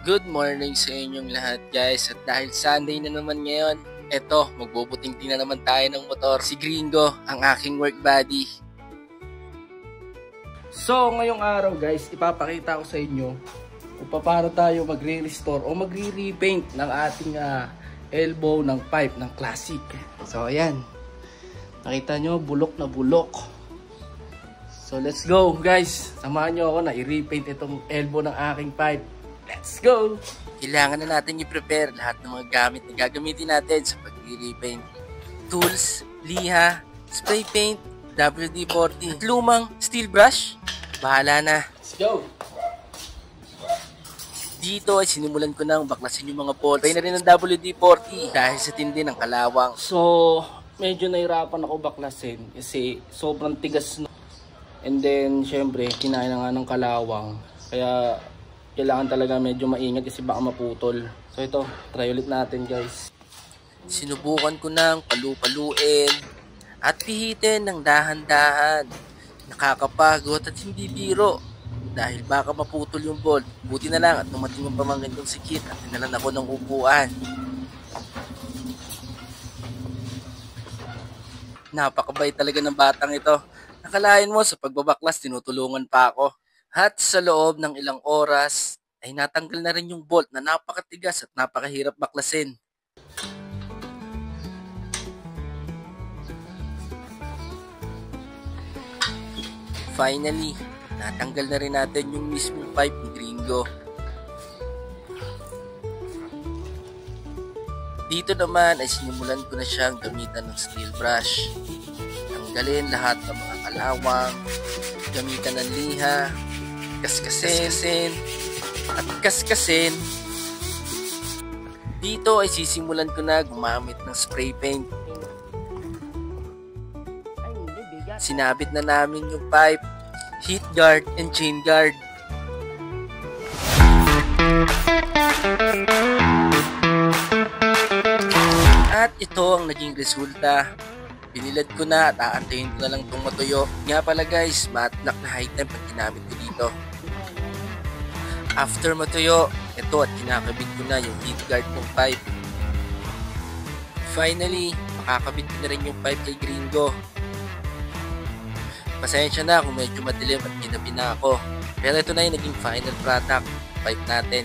Good morning sa inyong lahat guys, at dahil Sunday na naman ngayon, eto magbubuting-ting na naman tayo ng motor. Si Gringo, ang aking work buddy. So ngayong araw guys, ipapakita ko sa inyo kung paano tayo magre-restore o magre-repaint ng ating elbow ng pipe ng Classic. So ayan, nakita nyo bulok na bulok. So let's go guys, samahan nyo ako na i-repaint itong elbow ng aking pipe. Let's go! Kailangan na natin i-prepare lahat ng mga gamit na gagamitin natin sa pag-repaint. Tools, liha, spray paint, WD-40, at lumang steel brush. Bahala na. Let's go! Dito ay sinimulan ko nang baklasin yung mga bolts. Spray na rin ng WD-40 dahil sa tindi ng kalawang. So medyo nahirapan ako baklasin kasi sobrang tigas na. And then syempre kinain na nga ng kalawang. Kaya kailangan talaga medyo maingat kasi baka maputol. So ito, try ulit natin guys. Sinubukan ko nang palu-paluin at pihitin ng dahan-dahan. Nakakapagod at hindi biro dahil baka maputol yung bolt. Buti na lang at dumating yung pamangkin kong sikit at tinalan ako ng upuan. Napakabait talaga ng batang ito. Nakalain mo sa pagbabaklas tinutulungan pa ako. At sa loob ng ilang oras ay natanggal na rin yung bolt na napakatigas at napakahirap baklasin. Finally, natanggal na rin natin yung mismong pipe ni Gringo. Dito naman ay sinimulan ko na siyang gamitan ng steel brush. Tanggalin lahat ng mga kalawang, gamitan ng liha, kaskasin at kaskasin. Dito ay sisimulan ko na gumamit ng spray paint. Sinabit na namin yung pipe, heat guard and chain guard. At ito ang naging resulta. Binilad ko na at aantayin ko na lang itong matuyo. Nga pala guys, matte black na high temp ang ginamit ko dito. After matuyo, ito at kinakabit ko na yung heat guard ng pipe. Finally, makakabit ko na rin yung pipe kay Gringo. Pasensya na kung medyo madilim at ginabi na ako. Pero ito na yung naging final product, pipe natin.